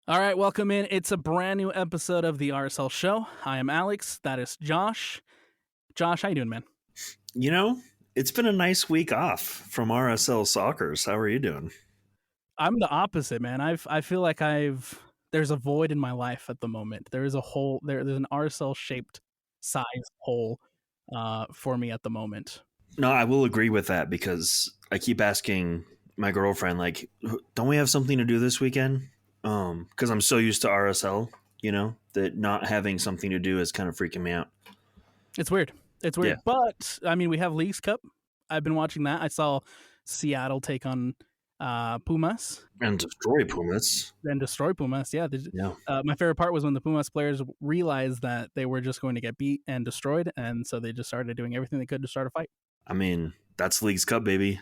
All right, welcome in. It's a brand new episode of the RSL Show. I am Alex. That is Josh. Josh, how you doing, man? You know, it's been a nice week off from RSL Soccers. How are you doing? I'm the opposite, man. I feel like there's a void in my life at the moment. There is a hole. There's an RSL shaped size hole for me at the moment. No, I will agree with that because I keep asking my girlfriend, like, don't we have something to do this weekend? Because I'm so used to RSL, that not having something to do is kind of freaking me out. It's weird. It's weird. Yeah. But I mean, we have Leagues Cup. I've been watching that. I saw Seattle take on Pumas And destroy Pumas. and destroy Pumas. Yeah. Yeah. My favorite part was when the Pumas players realized that they were just going to get beat and destroyed, and so they just started doing everything they could to start a fight. I mean, that's Leagues Cup, baby.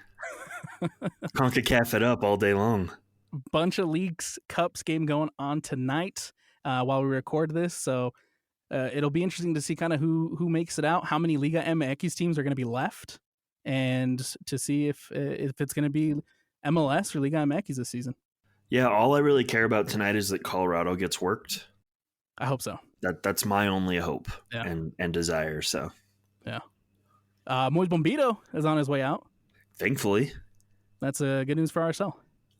CONCACAF it up all day long. Bunch of Leagues Cups game going on tonight while we record this, so it'll be interesting to see kind of who makes it out, how many Liga MX teams are going to be left, and to see if it's going to be MLS or Liga MX this season. Yeah, all I really care about tonight is that Colorado gets worked. I hope so. That's my only hope and desire. So yeah, Moise Bombito is on his way out. Thankfully, that's good news for RSL.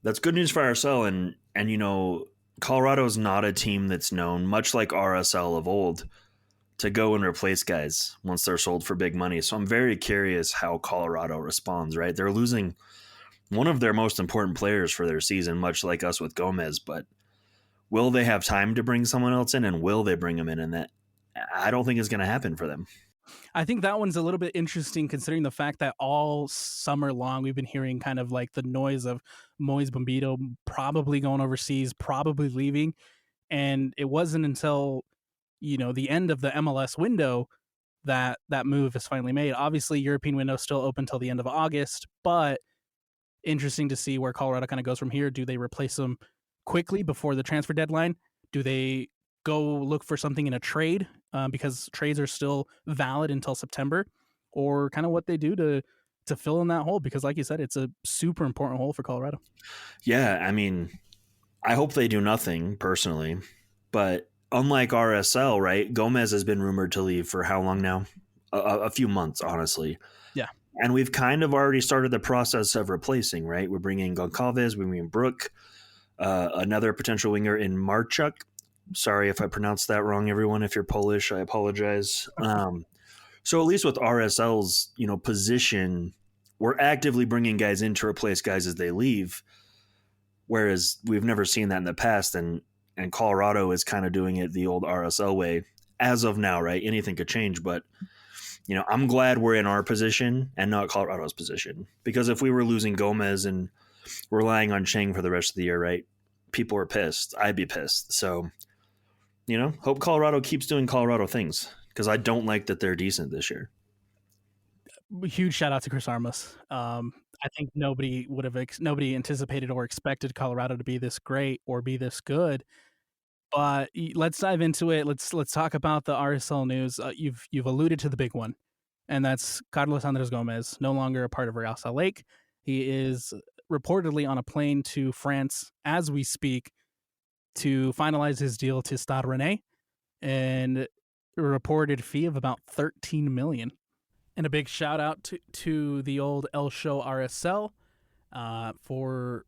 That's good news for RSL, and Colorado's not a team that's known, much like RSL of old, to go and replace guys once they're sold for big money. So I'm very curious how Colorado responds. Right, they're losing one of their most important players for their season, much like us with Gomez, but will they have time to bring someone else in, and will they bring him in? And that I don't think is going to happen for them. I think that one's a little bit interesting considering the fact that all summer long we've been hearing kind of like the noise of Moise Bombito probably going overseas, probably leaving. And it wasn't until, the end of the MLS window that move is finally made. Obviously, European window is still open till the end of August, but interesting to see where Colorado kind of goes from here. Do they replace him quickly before the transfer deadline? Do they go look for something in a trade because trades are still valid until September, or kind of what they do to fill in that hole? Because like you said, it's a super important hole for Colorado. Yeah, I mean, I hope they do nothing personally, but unlike RSL, right, Gomez has been rumored to leave for how long now? A few months, honestly. Yeah. And we've kind of already started the process of replacing, right? We're bringing Gonçalves, we're bringing Brook, another potential winger in Marczuk. Sorry if I pronounced that wrong, everyone. If you're Polish, I apologize. So at least with RSL's, position, we're actively bringing guys in to replace guys as they leave, whereas we've never seen that in the past. And Colorado is kind of doing it the old RSL way as of now, right? Anything could change, but I'm glad we're in our position and not Colorado's position, because if we were losing Gomez and relying on Chang for the rest of the year, right, people are pissed. I'd be pissed. So, hope Colorado keeps doing Colorado things, because I don't like that they're decent this year. Huge shout out to Chris Armas. I think nobody anticipated or expected Colorado to be this great or be this good. But let's dive into it. Let's talk about the RSL news. You've alluded to the big one, and that's Carlos Andres Gomez, no longer a part of Real Salt Lake. He is reportedly on a plane to France as we speak to finalize his deal to Stade Rennais, and a reported fee of about $13 million. And a big shout out to the old El Show RSL for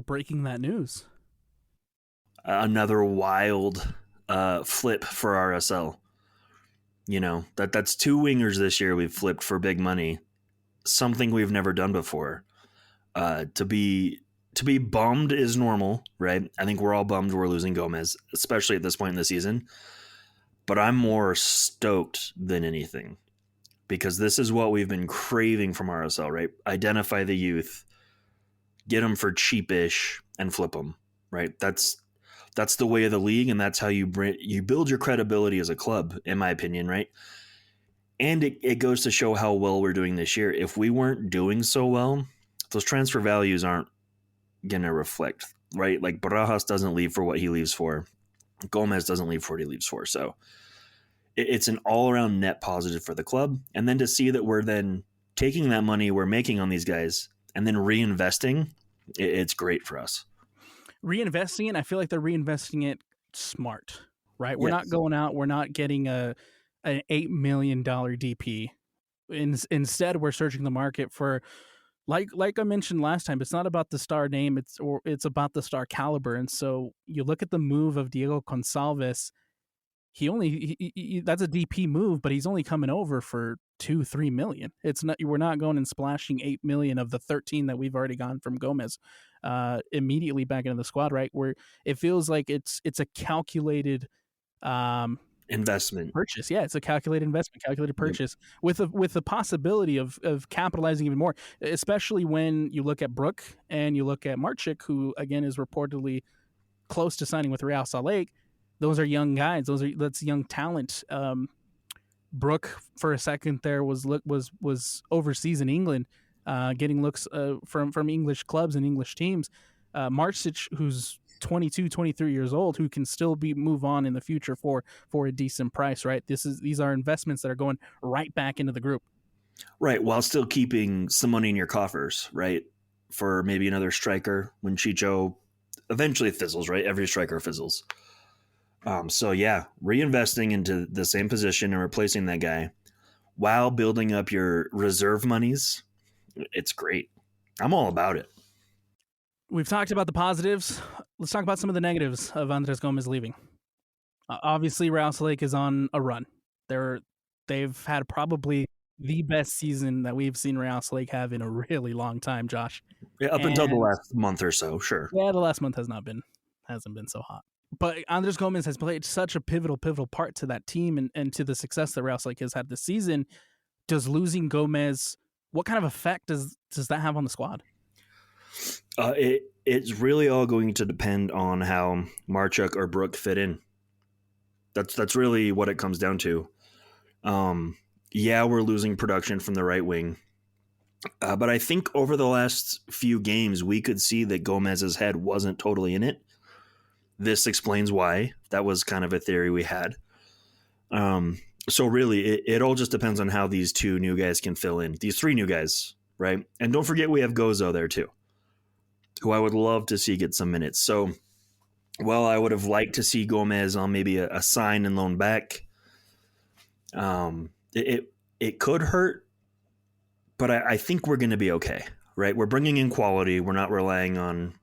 breaking that news. Another wild flip for RSL. That's two wingers this year we've flipped for big money, something we've never done before. To be bummed is normal, right? I think we're all bummed we're losing Gomez, especially at this point in the season. But I'm more stoked than anything, because this is what we've been craving from RSL, right? Identify the youth, get them for cheapish, and flip them, right? That's the way of the league, and that's how you build your credibility as a club, in my opinion, right? And it goes to show how well we're doing this year. If we weren't doing so well, those transfer values aren't going to reflect, right? Like Barajas doesn't leave for what he leaves for. Gomez doesn't leave for what he leaves for. So it's an all-around net positive for the club. And then to see that we're then taking that money we're making on these guys and then reinvesting, it's great for us. reinvesting it. I feel like they're reinvesting it smart, right? We're not Yes. going out. We're not getting an $8 million DP. Instead, we're searching the market for, like I mentioned last time, it's not about the star name. It's about the star caliber. And so you look at the move of Diogo Gonçalves. That's a DP move, but he's only coming over for 2-3 million. It's not, we're not going and splashing 8 million of the 13 that we've already gotten from Gomez immediately back into the squad, right? Where it feels like it's a calculated Investment. purchase. Yeah, it's a calculated investment, calculated Yep. purchase with the possibility of capitalizing even more, especially when you look at Brook and you look at Marczuk, who again is reportedly close to signing with Real Salt Lake. Those are young guys. That's young talent. Brook for a second there was overseas in England, getting looks from English clubs and English teams. Marcic, who's 22, 23 years old, who can still move on in the future for a decent price, right? These are investments that are going right back into the group. Right, while still keeping some money in your coffers, right? For maybe another striker when Chicho eventually fizzles, right? Every striker fizzles. So yeah, reinvesting into the same position and replacing that guy while building up your reserve monies, it's great. I'm all about it. We've talked about the positives. Let's talk about some of the negatives of Andres Gomez leaving. Obviously, Real Salt Lake is on a run. They've had probably the best season that we've seen Real Salt Lake have in a really long time, Josh. Yeah, up until the last month or so, sure. Yeah, the last month hasn't been so hot. But Andres Gomez has played such a pivotal part to that team and to the success that Real Salt Lake has had this season. Does losing Gomez, what kind of effect does that have on the squad? It's really all going to depend on how Marczuk or Brook fit in. That's really what it comes down to. Yeah, we're losing production from the right wing. But I think over the last few games, we could see that Gomez's head wasn't totally in it. This explains why. That was kind of a theory we had. So really, it all just depends on how these two new guys can fill in. These three new guys, right? And don't forget we have Gozo there too, who I would love to see get some minutes. So, well, I would have liked to see Gomez on maybe a sign and loan back. It could hurt, but I think we're going to be okay, right? We're bringing in quality. We're not relying on,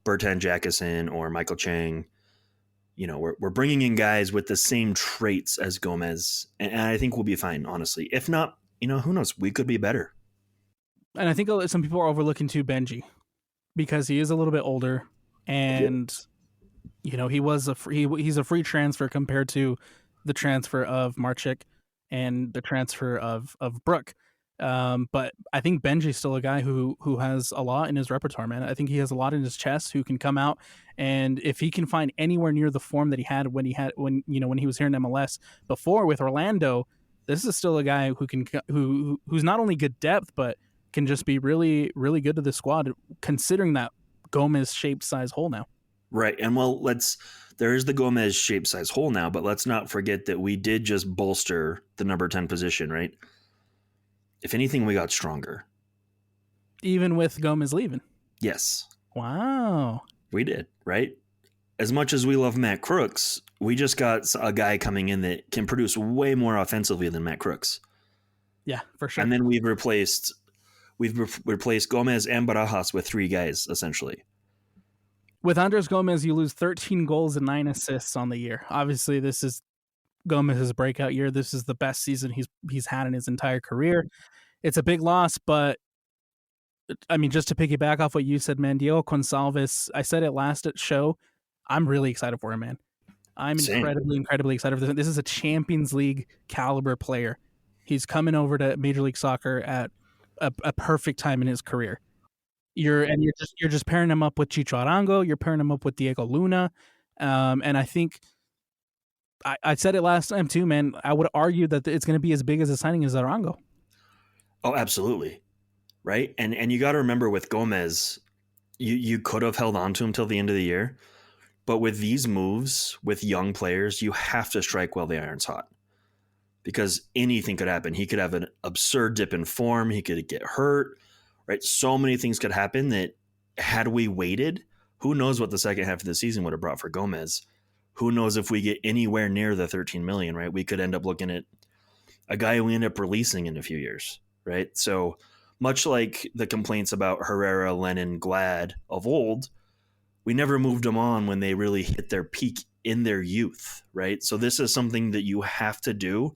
Bertrand Jackson or Michael Chang. We're bringing in guys with the same traits as Gomez, and I think we'll be fine, honestly. If not, who knows? We could be better. And I think some people are overlooking too Benji because he is a little bit older, and he's a free transfer compared to the transfer of Marczuk and the transfer of Brook. But I think Benji's still a guy who has a lot in his repertoire, man. I think he has a lot in his chest, who can come out, and if he can find anywhere near the form that he had when he was here in MLS before with Orlando, this is still a guy who's not only good depth but can just be really, really good to the squad, considering that Gomez shaped size hole now. Right, and well, there is the Gomez shaped size hole now, but let's not forget that we did just bolster the number 10 position, right? If anything, we got stronger. Even with Gomez leaving? Yes. Wow. We did, right? As much as we love Matt Crooks, we just got a guy coming in that can produce way more offensively than Matt Crooks. Yeah, for sure. And then we've replaced Gomez and Barajas with three guys, essentially. With Andres Gomez, you lose 13 goals and 9 assists on the year. Obviously, this is Gomez's breakout year. This is the best season he's had in his entire career. It's a big loss, but I mean, just to piggyback off what you said, man, Diogo Gonçalves, I said it last at show, I'm really excited for him, man. I'm incredibly excited for this. This is a Champions League caliber player. He's coming over to Major League Soccer at a perfect time in his career. You're just pairing him up with Chicho Arango. You're pairing him up with Diego Luna, and I think I said it last time too, man. I would argue that it's going to be as big as a signing as Arango. Oh, absolutely, right. And you got to remember with Gomez, you could have held on to him till the end of the year, but with these moves with young players, you have to strike while the iron's hot, because anything could happen. He could have an absurd dip in form. He could get hurt. Right, so many things could happen that had we waited, Who knows what the second half of the season would have brought for Gomez? Who knows if we get anywhere near the 13 million, right? We could end up looking at a guy we end up releasing in a few years, right? So much like the complaints about Herrera, Lennon, Glad of old, we never moved them on when they really hit their peak in their youth, right? So this is something that you have to do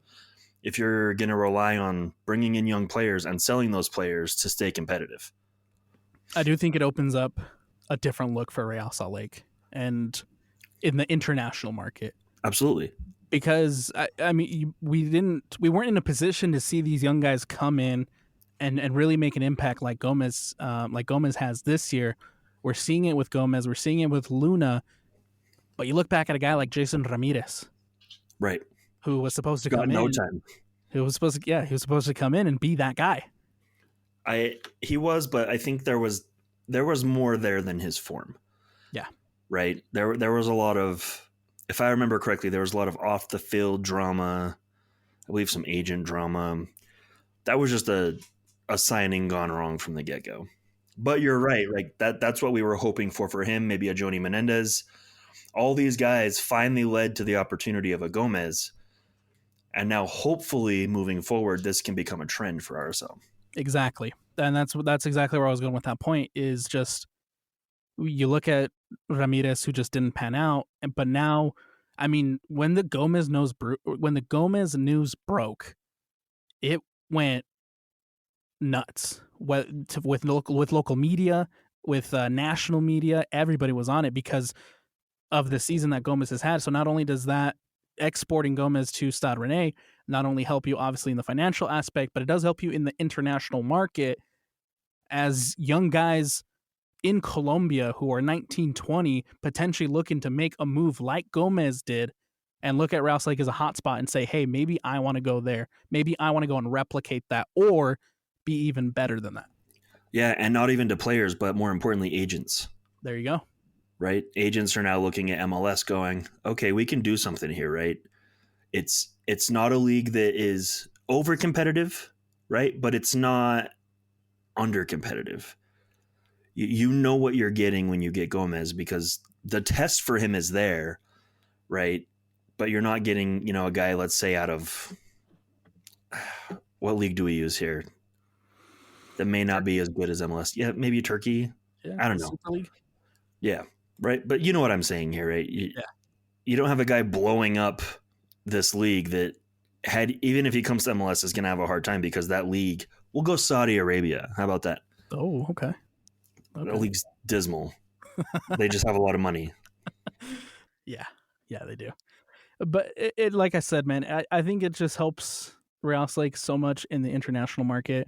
if you're going to rely on bringing in young players and selling those players to stay competitive. I do think it opens up a different look for Real Salt Lake and in the international market. Absolutely. Because we weren't in a position to see these young guys come in and really make an impact like Gomez has this year. We're seeing it with Gomez, we're seeing it with Luna, but you look back at a guy like Jason Ramirez, right, who was supposed to got come no in. time. He was supposed to come in and be that guy. He was, but I think there was more there than his form. Yeah. Right. There was a lot of, if I remember correctly, there was a lot of off the field drama. I believe some agent drama. That was just a signing gone wrong from the get go. But you're right. Like that's what we were hoping for him. Maybe a Joni Menendez. All these guys finally led to the opportunity of a Gomez. And now hopefully moving forward, this can become a trend for RSL. Exactly. And that's exactly where I was going with that point is just you look at Ramirez, who just didn't pan out. But now, I mean, when the Gomez news broke, it went nuts. With local media, with national media, everybody was on it because of the season that Gomez has had. So not only does that exporting Gomez to Stade Rennais not only help you obviously in the financial aspect, but it does help you in the international market as young guys in Colombia who are 19, 20, potentially looking to make a move like Gomez did and look at Rouse Lake as a hotspot and say, hey, maybe I want to go there. Maybe I want to go and replicate that or be even better than that. Yeah, and not even to players, but more importantly, agents. There you go. Right? Agents are now looking at MLS going, okay, we can do something here, right? It's not a league that is over competitive, right? But it's not under competitive. You know what you're getting when you get Gomez because the test for him is there, right? But you're not getting, a guy, let's say, out of what league do we use here that may not be as good as MLS? Yeah, maybe Turkey. Yeah, I don't know. Super League. Yeah, right. But you know what I'm saying here, right? You don't have a guy blowing up this league that even if he comes to MLS is going to have a hard time because that league will go Saudi Arabia. How about that? Oh, okay. The league's dismal. They just have a lot of money. Yeah, they do. But it like I said, man, I think it just helps Real Lake so much in the international market.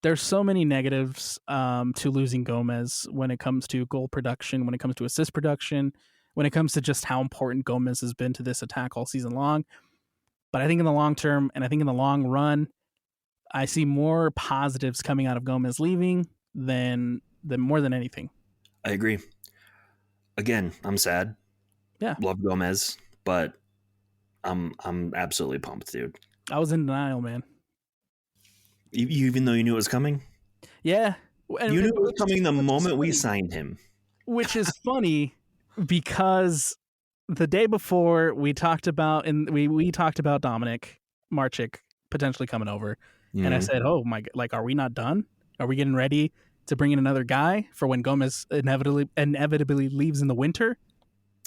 There's so many negatives to losing Gomez when it comes to goal production, when it comes to assist production, when it comes to just how important Gomez has been to this attack all season long. But I think in the long term, and I think in the long run, I see more positives coming out of Gomez leaving than more than anything. I agree. Again, I'm sad. Yeah. Love Gomez, but I'm absolutely pumped, dude. I was in denial, man. Even though you knew it was coming? Yeah. You knew it was coming the moment we signed him. Which is funny because the day before we talked about we talked about Dominik Marczuk potentially coming over. Mm-hmm. And I said, oh my, like, are we not done? Are we getting ready to bring in another guy for when Gomez inevitably leaves in the winter?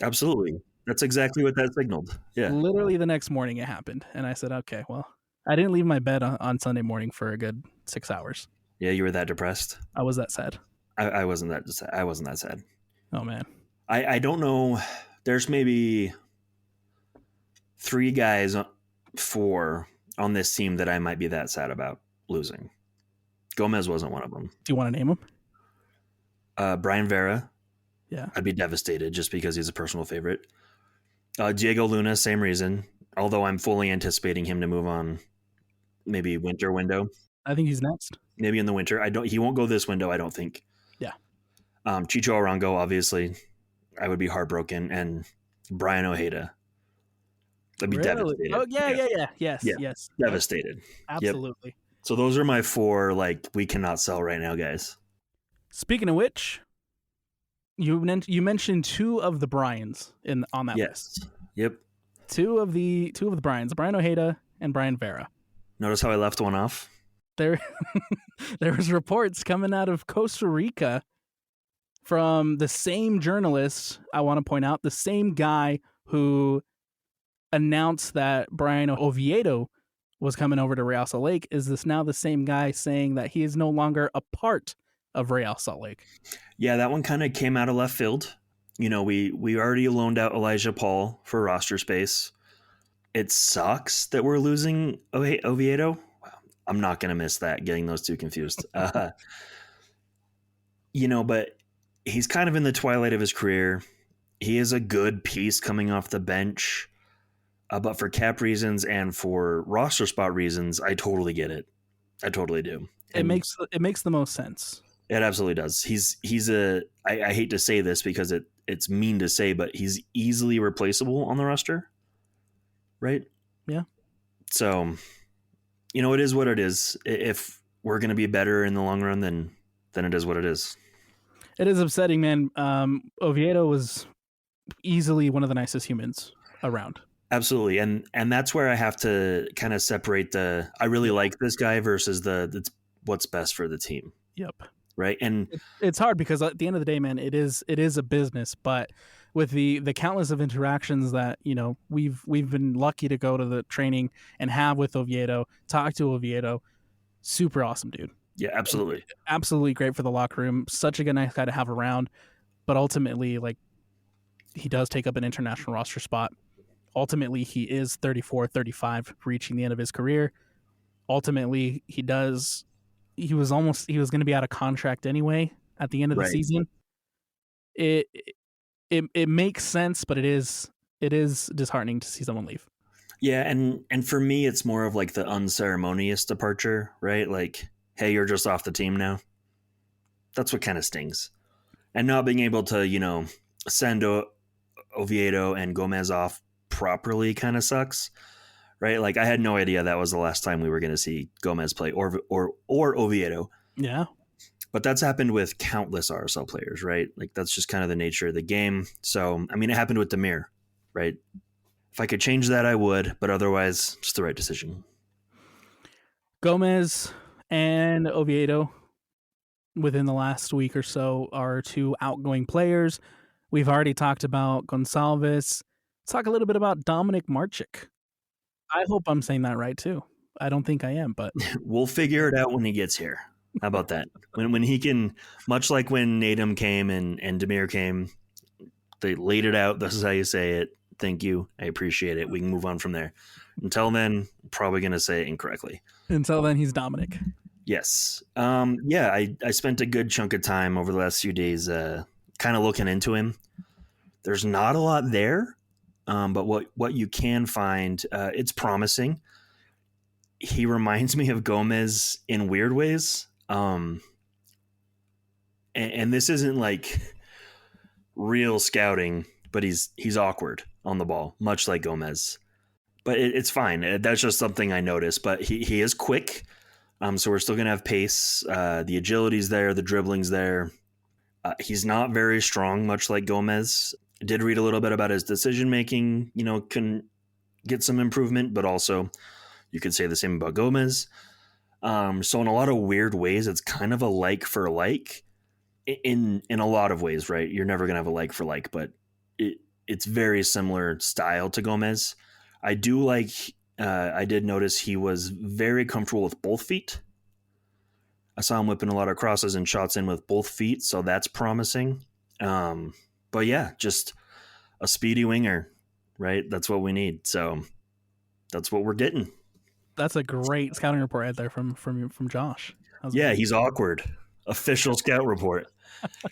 Absolutely. That's exactly what that signaled. Yeah. Literally the next morning it happened. And I said, okay, well, I didn't leave my bed on Sunday morning for a good 6 hours. Yeah, you were that depressed? I was that sad. I wasn't that sad. Oh, man. I don't know. There's maybe 3 guys, 4 on this team that I might be that sad about losing. Gomez wasn't one of them. Do you want to name him? Brian Vera. Yeah. I'd be devastated just because he's a personal favorite. Diego Luna, same reason. Although I'm fully anticipating him to move on maybe winter window. I think he's next. Maybe in the winter. He won't go this window, I don't think. Yeah. Chicho Arango, obviously. I would be heartbroken. And Brian Ojeda. I'd be devastated. Oh, yeah. Yes. Devastated. Absolutely. Yep. So those are my 4, we cannot sell right now, guys. Speaking of which, You mentioned two of the Bryans on that list. Yes. Yep. Two of the Bryans, Brian Ojeda and Brian Vera. Notice how I left one off? There was reports coming out of Costa Rica from the same journalist, I want to point out, the same guy who announced that Brian Oviedo was coming over to Real Salt Lake. Is this now the same guy saying that he is no longer a part of Real Salt Lake? Yeah, that one kind of came out of left field. You know, we already loaned out Elijah Paul for roster space. It sucks that we're losing Oviedo. I'm not going to miss that, getting those two confused. You know, but he's kind of in the twilight of his career. He is a good piece coming off the bench. But for cap reasons and for roster spot reasons, I totally get it. I totally do. And it makes the most sense. It absolutely does. I hate to say this because it's mean to say, but he's easily replaceable on the roster. Right? Yeah. So, you know, it is what it is. If we're going to be better in the long run, then it is what it is. It is upsetting, man. Oviedo was easily one of the nicest humans around. Absolutely. And that's where I have to kind of separate I really like this guy versus it's what's best for the team. Yep. Right. And it's hard because at the end of the day, man, it is a business, but with the countless of interactions that, you know, we've been lucky to go to the training and have with Oviedo, talk to Oviedo, super awesome dude. Yeah, absolutely. Absolutely great for the locker room. Such a good nice guy to have around, but ultimately, like, he does take up an international roster spot. Ultimately, he is 34, 35, reaching the end of his career. Ultimately, he was going to be out of contract anyway at the end of the season. It makes sense, but it is disheartening to see someone leave. Yeah, and for me, it's more of like the unceremonious departure, right? Like, hey, you're just off the team now. That's what kind of stings. And not being able to, you know, send Oviedo and Gomez off properly kind of sucks, right? Like, I had no idea that was the last time we were going to see Gomez play or Oviedo. Yeah. But that's happened with countless RSL players, right? Like, that's just kind of the nature of the game. So, I mean, it happened with Demir, right? If I could change that, I would, but otherwise, just the right decision. Gomez and Oviedo, within the last week or so, are two outgoing players. We've already talked about Gonçalves. Let's talk a little bit about Dominik Marczuk. I hope I'm saying that right, too. I don't think I am, but... We'll figure it out when he gets here. How about that? When he can, much like when Natum came and Demir came, they laid it out. This is how you say it. Thank you. I appreciate it. We can move on from there. Until then, I'm probably going to say it incorrectly. Until then, he's Dominik. Yes. Yeah, I spent a good chunk of time over the last few days kind of looking into him. There's not a lot there, but what you can find, it's promising. He reminds me of Gomez in weird ways. And this isn't like real scouting, but he's awkward on the ball, much like Gomez. But it's fine. That's just something I noticed. But he is quick, so we're still going to have pace. The agility's there, the dribbling's there. He's not very strong, much like Gomez. I did read a little bit about his decision-making, you know, can get some improvement, but also you could say the same about Gomez. So in a lot of weird ways, it's kind of a like for like in a lot of ways, right? You're never going to have a like for like, but it's very similar style to Gomez. I do like, I did notice he was very comfortable with both feet. I saw him whipping a lot of crosses and shots in with both feet, so that's promising. But yeah, just a speedy winger, right? That's what we need. So that's what we're getting. That's a great scouting report right there from Josh. Yeah, he's awkward. Official scout report.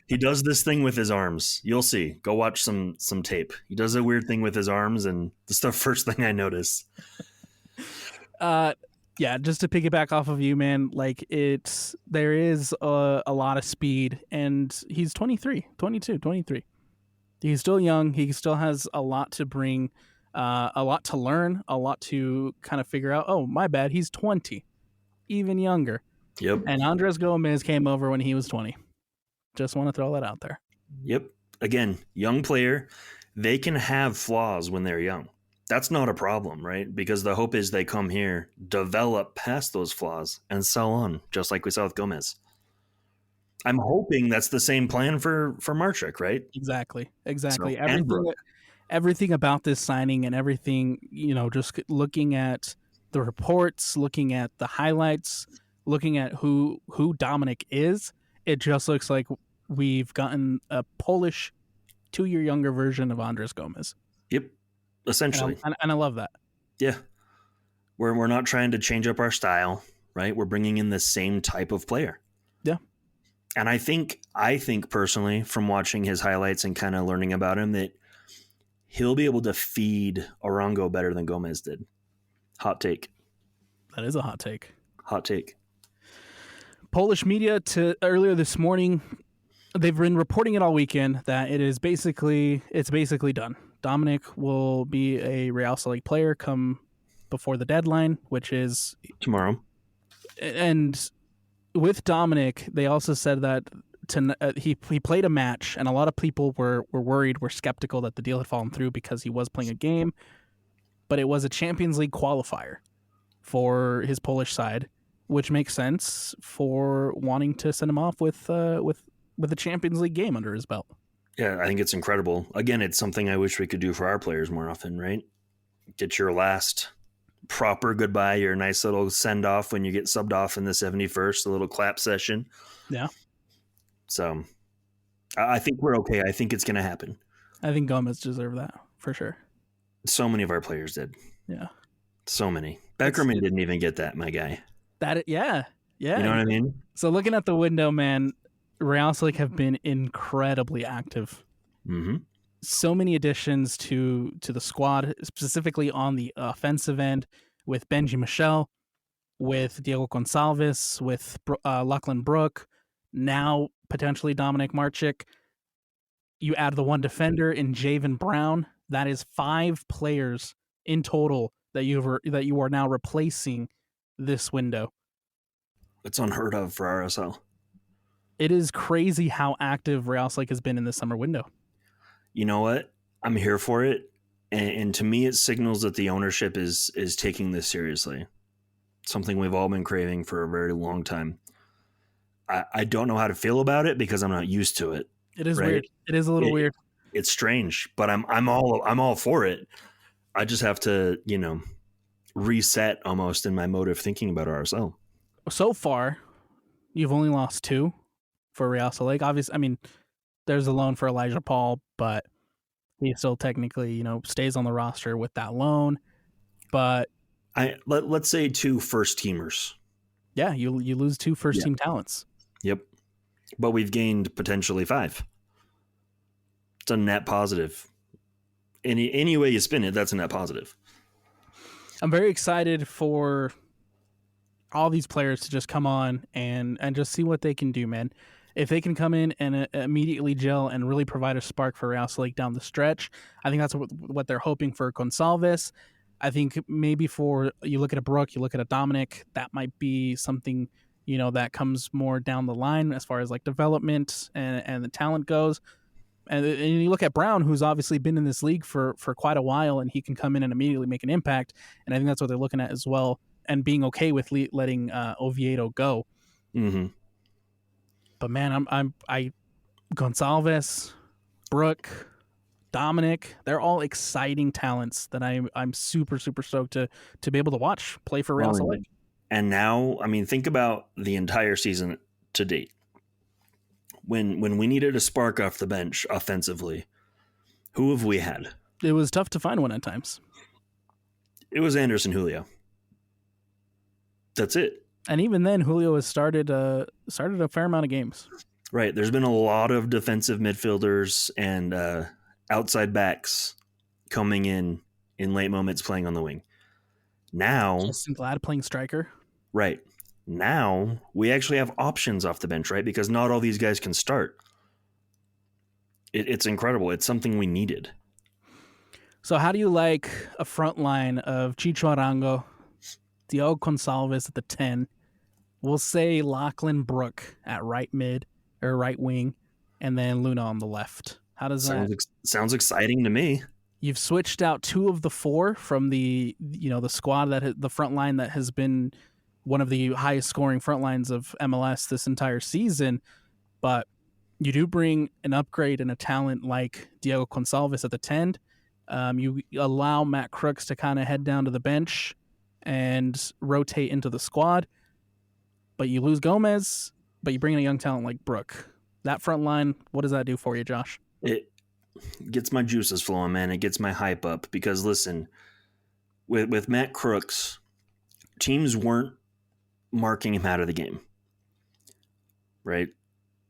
He does this thing with his arms. You'll see. Go watch some tape. He does a weird thing with his arms, and that's the first thing I noticed. Yeah, just to piggyback off of you, man, like there is a lot of speed, and he's 23. He's still young. He still has a lot to bring, a lot to learn, a lot to kind of figure out. Oh, my bad. He's 20, even younger. Yep. And Andres Gomez came over when he was 20. Just want to throw that out there. Yep. Again, young player, they can have flaws when they're young. That's not a problem, right? Because the hope is they come here, develop past those flaws, and so on, just like we saw with Gomez. I'm hoping that's the same plan for Marczuk, right? Exactly. So Exactly. and Brooke. Everything about this signing and everything, just looking at the reports, looking at the highlights, looking at who Dominik is, it just looks like we've gotten a Polish 2-year younger version of Andres Gomez. Yep. Essentially. And I love that. Yeah. We're not trying to change up our style, right? We're bringing in the same type of player. Yeah. And I think personally, from watching his highlights and kind of learning about him, that he'll be able to feed Arango better than Gomez did. Hot take. That is a hot take. Hot take. Polish media earlier this morning, they've been reporting it all weekend that it's basically done. Dominik will be a Real Salt player come before the deadline, which is tomorrow. And with Dominik, they also said that he played a match, and a lot of people were worried, were skeptical that the deal had fallen through because he was playing a game, but it was a Champions League qualifier for his Polish side, which makes sense for wanting to send him off with a Champions League game under his belt. Yeah, I think it's incredible. Again, it's something I wish we could do for our players more often, right? Get your last proper goodbye, your nice little send off when you get subbed off in the 71st, a little clap session. Yeah. So I think we're okay. I think it's going to happen. I think Gomez deserved that for sure. So many of our players did. Yeah. So many. Beckerman didn't even get that, my guy. Yeah. You know what I mean? So looking at the window, man, Real Salt have been incredibly active. Mm-hmm. So many additions to the squad, specifically on the offensive end, with Benji Michel, with Diogo Gonçalves, with Lachlan Brook, now potentially Dominik Marczuk. You add the one defender in Javen Brown. That is 5 players in total that you are now replacing this window. It's unheard of for RSL. It is crazy how active Real Salt has been in the summer window. You know what? I'm here for it. And to me, it signals that the ownership is taking this seriously. Something we've all been craving for a very long time. I don't know how to feel about it because I'm not used to it. It is weird. It is a little weird. It's strange, but I'm all for it. I just have to, reset almost in my mode of thinking about RSL. So far, you've only lost 2 for Real Salt. Obviously, I mean, there's a loan for Elijah Paul, but he still technically, stays on the roster with that loan. But let's say 2 first teamers. Yeah, you lose 2 first team talents. Yep. But we've gained potentially 5. It's a net positive. Any way you spin it, that's a net positive. I'm very excited for all these players to just come on and just see what they can do, man. If they can come in and immediately gel and really provide a spark for Real Salt down the stretch, I think that's what they're hoping for Gonçalves. I think maybe you look at a Brook, you look at a Dominik, that might be something, that comes more down the line as far as like development and the talent goes. And you look at Brown, who's obviously been in this league for quite a while, and he can come in and immediately make an impact. And I think that's what they're looking at as well, and being okay with letting Oviedo go. Mm-hmm. But man, I Gonçalves, Brook, Dominik, they're all exciting talents that I'm super, super stoked to be able to watch play for Real Salt. And now, I mean, think about the entire season to date. When we needed a spark off the bench offensively, who have we had? It was tough to find one at times. It was Anderson Julio. That's it. And even then, Julio has started a fair amount of games. Right. There's been a lot of defensive midfielders and outside backs coming in late moments playing on the wing. Now, Justin Glad playing striker. Right. Now, we actually have options off the bench, right? Because not all these guys can start. It's incredible. It's something we needed. So how do you like a front line of Chicho Arango, Diogo Gonçalves at the 10, we'll say Lachlan Brook at right mid or right wing, and then Luna on the left. How does that? Sounds exciting to me. You've switched out 2 of the 4 from the squad the front line that has been one of the highest scoring front lines of MLS this entire season, but you do bring an upgrade and a talent like Diogo Gonçalves at the 10. You allow Matt Crooks to kind of head down to the bench and rotate into the squad, but you lose Gomez, but you bring in a young talent like Brook. That front line, what does that do for you, Josh? It gets my juices flowing, man. It gets my hype up because, listen, with Matt Crooks, teams weren't marking him out of the game, right?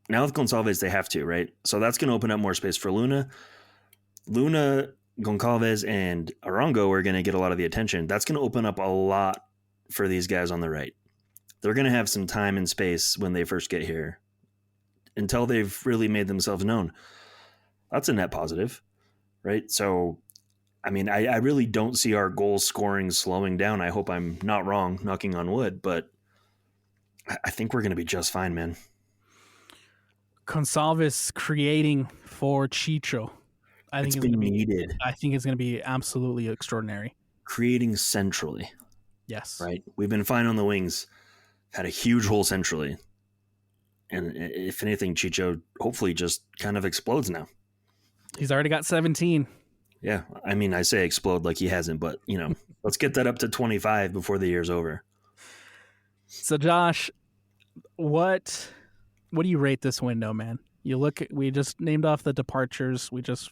Now with Gonçalves, they have to, right? So that's going to open up more space for Luna. Luna, Gonçalves, and Arango are going to get a lot of the attention. That's going to open up a lot for these guys on the right. They're going to have some time and space when they first get here until they've really made themselves known. That's a net positive, right? So, I mean, I really don't see our goal scoring slowing down. I hope I'm not wrong, knocking on wood, but I think we're going to be just fine, man. Gonçalves creating for Chicho. I think it's going to be needed. I think it's going to be absolutely extraordinary. Creating centrally. Yes. Right? We've been fine on the wings. Had a huge hole centrally. And if anything, Chicho hopefully just kind of explodes now. He's already got 17. Yeah. I mean, I say explode like he hasn't, but, let's get that up to 25 before the year's over. So, Josh, what do you rate this window, man? We just named off the departures. We just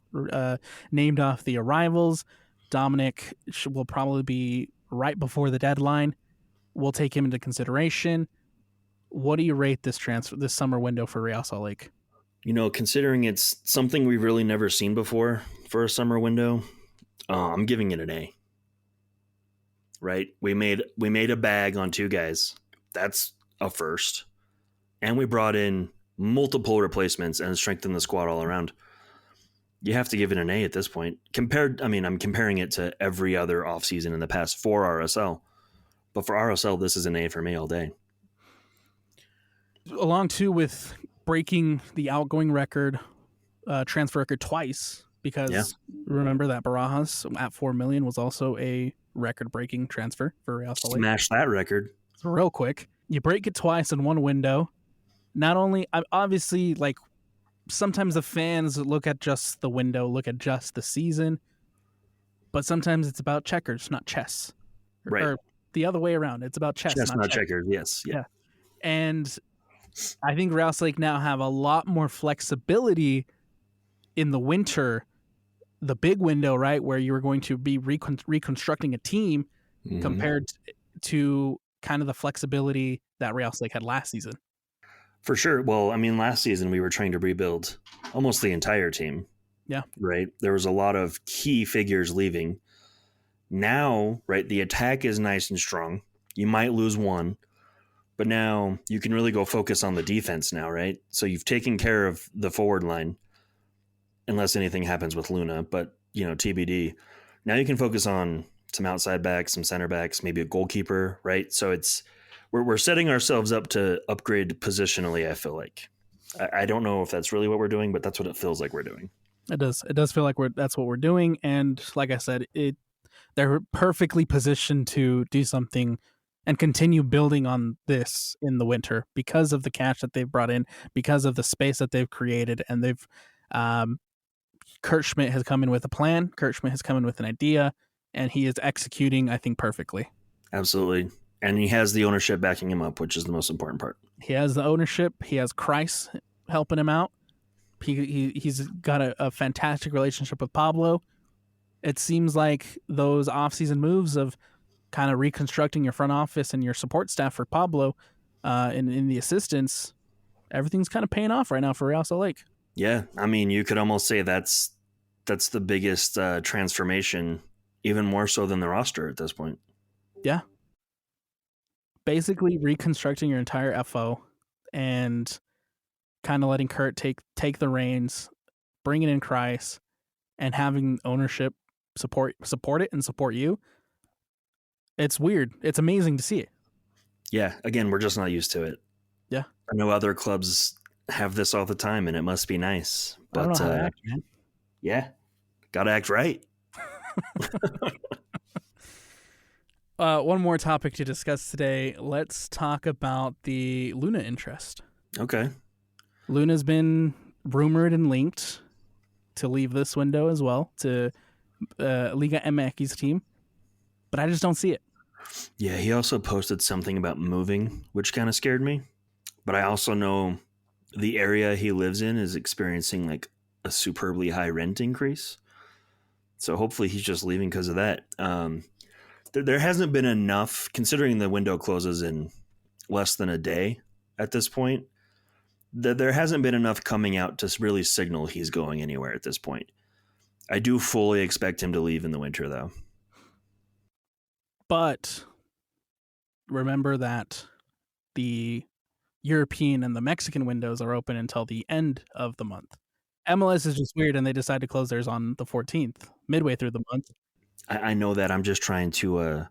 named off the arrivals. Dominik will probably be right before the deadline. We'll take him into consideration. What do you rate this summer window for Real Salt Lake? Considering it's something we've really never seen before for a summer window, I'm giving it an A. Right? We made a bag on 2 guys. That's a first. And we brought in multiple replacements and strengthened the squad all around. You have to give it an A at this point. I'm comparing it to every other offseason in the past for RSL. But for RSL, this is an A for me all day. Along too with breaking the outgoing record, transfer record twice, because remember that Barajas at $4 million was also a record-breaking transfer for Real Salt Lake. Smash that record. Real quick. You break it twice in one window. Not only, obviously, like, sometimes the fans look at just the window, look at just the season, but sometimes it's about checkers, not chess. Right. Or the other way around. It's about chess, not checkers. Yes. Yeah. And I think Real Salt Lake now have a lot more flexibility in the winter, the big window, right, where you're going to be reconstructing a team compared to kind of the flexibility that Real Salt Lake had last season. For sure. Well, I mean, last season we were trying to rebuild almost the entire team. Yeah. Right. There was a lot of key figures leaving. Now, right, the attack is nice and strong. You might lose one, but now you can really go focus on the defense now, right? So you've taken care of the forward line, unless anything happens with Luna, but, TBD. Now you can focus on some outside backs, some center backs, maybe a goalkeeper, right? So we're setting ourselves up to upgrade positionally, I feel like. I don't know if that's really what we're doing, but that's what it feels like we're doing. It does feel like that's what we're doing. And like I said, they're perfectly positioned to do something and continue building on this in the winter because of the cash that they've brought in, because of the space that they've created. And Kurt Schmidt has come in with a plan. Kurt Schmidt has come in with an idea, and he is executing, I think, perfectly. Absolutely. And he has the ownership backing him up, which is the most important part. He has the ownership. He has Kreis helping him out. He's got a fantastic relationship with Pablo. It seems like those offseason moves of kind of reconstructing your front office and your support staff for Pablo in the assistants, everything's kind of paying off right now for Real Salt Lake. Yeah, I mean, you could almost say that's the biggest transformation, even more so than the roster at this point. Yeah. Basically reconstructing your entire FO and kind of letting Kurt take the reins, bringing in Kreis, and having ownership support it and support you. It's weird. It's amazing to see it. Yeah. Again, we're just not used to it. Yeah. I know other clubs have this all the time, and it must be nice. I don't But know how to act, man. yeah, gotta act right. One more topic to discuss today. Let's talk about the Luna interest. Okay. Luna's been rumored and linked to leave this window as well to Liga MX team, but I just don't see it. Yeah, he also posted something about moving, which kind of scared me. But I also know the area he lives in is experiencing like a superbly high rent increase. So hopefully he's just leaving because of that. There hasn't been enough, considering the window closes in less than a day at this point. There hasn't been enough coming out to really signal he's going anywhere at this point. I do fully expect him to leave in the winter, though. But remember that the European and the Mexican windows are open until the end of the month. MLS is just weird, and they decide to close theirs on the 14th, midway through the month. I know that. I'm just trying to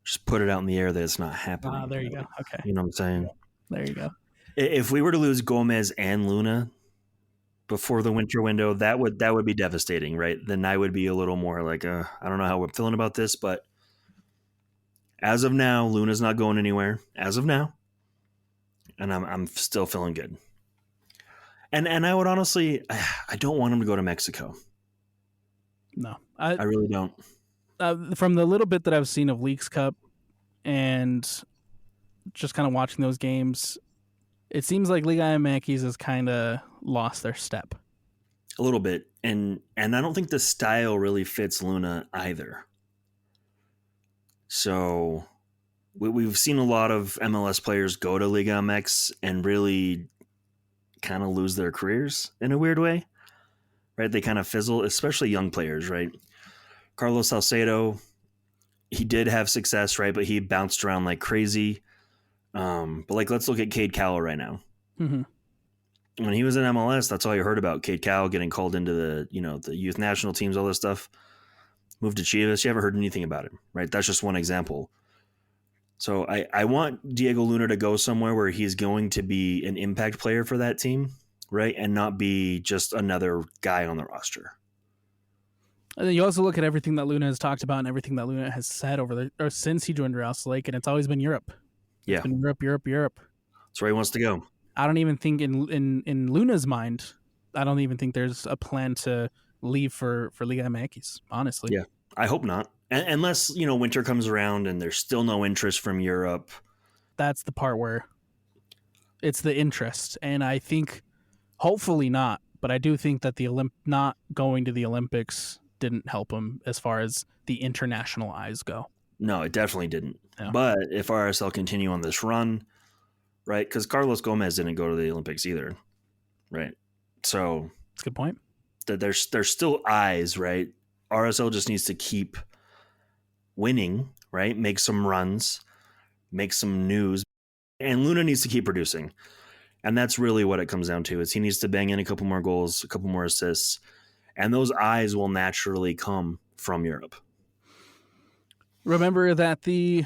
just put it out in the air that it's not happening. There you go. Okay. You know what I'm saying? There you go. If we were to lose Gomez and Luna before the winter window, that would be devastating, right? Then I would be a little more like, I don't know how we're feeling about this, but as of now, Luna's not going anywhere. As of now, and I'm still feeling good. And I would honestly, I don't want him to go to Mexico. No, I really don't. From the little bit that I've seen of Leagues Cup and just kind of watching those games, it seems like Liga MX has kind of lost their step. A little bit. And I don't think the style really fits Luna either. So we've seen a lot of MLS players go to Liga MX and really kind of lose their careers in a weird way, right? They kind of fizzle, especially young players, right? Carlos Salcedo, he did have success, right? But he bounced around like crazy. But like, let's look at Cade Cowell right now. Mm-hmm. When he was in MLS, that's all you heard about. Cade Cowell getting called into the youth national teams, all this stuff. Moved to Chivas. You haven't heard anything about him, right? That's just one example. So I want Diego Luna to go somewhere where he's going to be an impact player for that team, right? And not be just another guy on the roster. And then you also look at everything that Luna has talked about and everything that Luna has said since he joined Real Salt Lake, and it's always been Europe. Yeah, it's been Europe. That's where he wants to go. I don't even think in Luna's mind, I don't even think there's a plan to leave for Liga MX, honestly. Yeah, I hope not. Unless, winter comes around and there's still no interest from Europe. That's the part where it's the interest. And I think, hopefully not, but I do think that not going to the Olympics didn't help him as far as the international eyes go. No, it definitely didn't. Yeah. But if RSL continue on this run, right, because Carlos Gomez didn't go to the Olympics either, right? So that's a good point. There's still eyes, right? RSL just needs to keep winning, right? Make some runs, make some news, and Luna needs to keep producing. And that's really what it comes down to, is he needs to bang in a couple more goals, a couple more assists, and those eyes will naturally come from Europe. Remember that the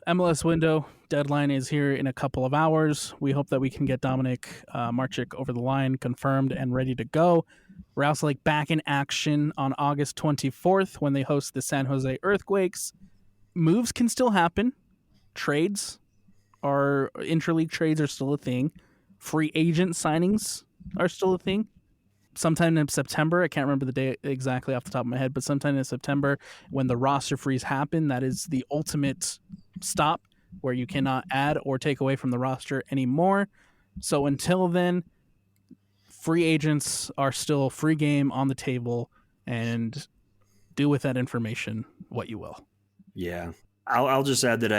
MLS window deadline is here in a couple of hours. We hope that we can get Dominik Marczuk over the line, confirmed and ready to go. We're also back in action on August 24th when they host the San Jose Earthquakes. Moves can still happen. Interleague trades are still a thing. Free agent signings are still a thing. Sometime in September, I can't remember the date exactly off the top of my head, but sometime in September when the roster freeze happen, that is the ultimate stop where you cannot add or take away from the roster anymore. So until then, free agents are still free game on the table, and do with that information what you will. Yeah. I'll just add that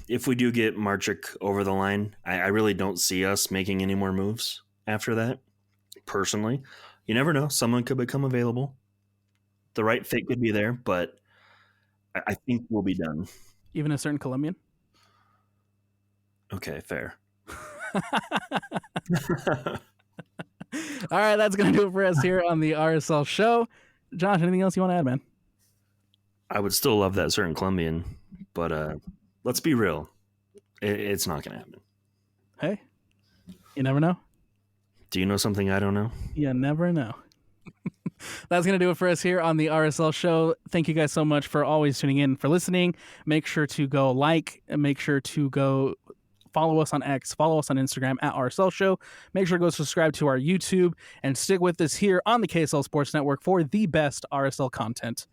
if we do get Marczuk over the line, I really don't see us making any more moves after that. Personally, you never know. Someone could become available. The right fit could be there, but I think we'll be done. Even a certain Colombian? Okay, fair. All right, that's going to do it for us here on the RSL Show. Josh, anything else you want to add, man? I would still love that certain Colombian, but let's be real. It's not going to happen. Hey, you never know. Do you know something I don't know? You never know. That's going to do it for us here on the RSL Show. Thank you guys so much for always tuning in, for listening. Make sure to go like, and make sure to go follow us on X, follow us on Instagram at RSL Show. Make sure to go subscribe to our YouTube and stick with us here on the KSL Sports Network for the best RSL content